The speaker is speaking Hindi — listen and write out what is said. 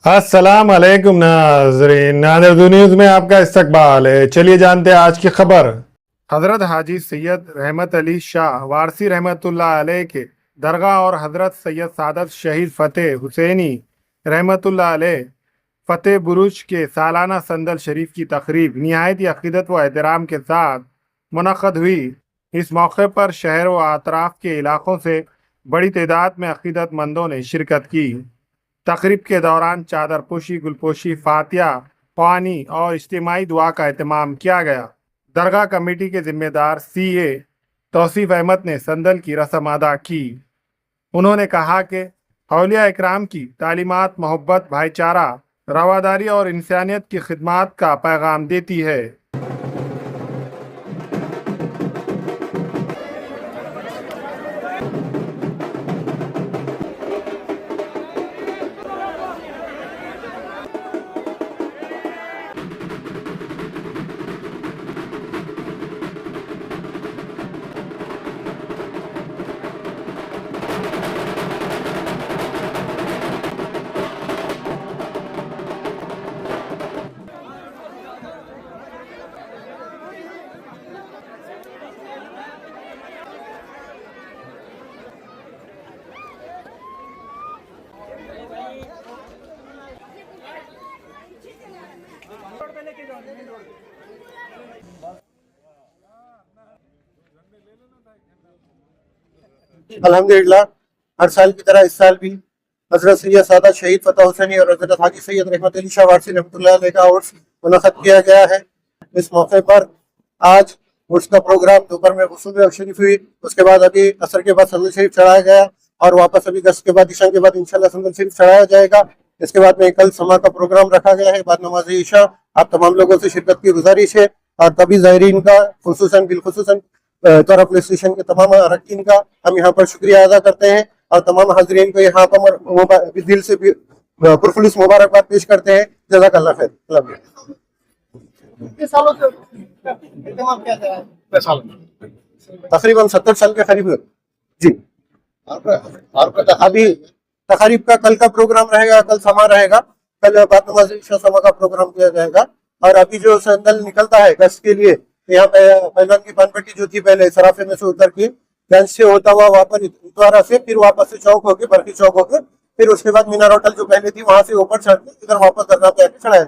अस्सलाम वालेकुम नाज़रीन, नादिर न्यूज़ में आपका इस्तकबाल है। चलिए जानते हैं आज की खबर। हज़रत हाजी सैयद रहमत अली शाह वारसी रहमतुल्लाह अलैह के दरगाह और हज़रत सैयद सादत शहीद फ़तेह हुसैनी रहमतुल्लाह अलैह फ़तेह बुरुज के सालाना संदल शरीफ की तकरीब निहायत अक़ीदत व एहतराम के साथ मुनक़्क़द हुई। इस मौके पर शहर व अतराफ़ के इलाक़ों से बड़ी तादाद में अक़ीदतमंदों ने शिरकत की। तकरीब के दौरान चादर पोशी, गुलपोशी, फातिया, क़ुरानी और इज्तिमाई दुआ का एहतमाम किया गया। दरगाह कमेटी के जिम्मेदार CA तौसीफ़ अहमद ने संदल की रस्म अदा की। उन्होंने कहा कि औलिया इकराम की तालीमात मोहब्बत, भाईचारा, रवादारी और इंसानियत की खिदमत का पैगाम देती है। अल्हम्दुलिल्लाह हर साल की तरह इस साल भी हजरत सैयद सादा शहीद फतेह हुसैनी और हजरत हाजी सैयद रहमत अली शाह वारसी रहमतुल्लाह अलैह का उर्स मुनक़्क़द किया गया है। इस मौके पर आज उर्स का प्रोग्राम दोपहर में वसूल शरीफ हुई। उसके बाद अभी असर के बाद संदल शरीफ चढ़ाया गया और वापस अभी 10 के बाद ईशा के बाद इंशाल्लाह संदल शरीफ चढ़ाया जाएगा। इसके बाद में कल समा का प्रोग्राम रखा गया है। बाद नमाज ईशा आप तमाम लोगों से शिरकत की गुजारिश है और तभी ज़ायरीन का खुसूसन बिलखुसूसन तौर पुलिस स्टेशन के तमाम अरकान का हम यहाँ पर शुक्रिया अदा करते हैं और तमाम हाजरीन को यहाँ पर दिल से पुरखुलूस मुबारकबाद पेश करते हैं। जज़ाकल्लाह खैर। तकरीबन 70 साल के करीब जी। अभी तकरीब का कल का प्रोग्राम रहेगा, कल समा रहेगा, कल बाद नमाज ईशा समा का प्रोग्राम किया जाएगा। और अभी जो संदल निकलता है गश्त के लिए, यहाँ पे पहलवान की पानपट्टी जो थी पहले सराफे में से उतर के गंज से होता हुआ वापस इतवारा से फिर वापस से चौक होके बरकी चौक होके फिर उसके बाद मीनार होटल जो पहले थी वहां से ऊपर चढ़ के इधर वापस दरगाह पे आके चढ़ाया।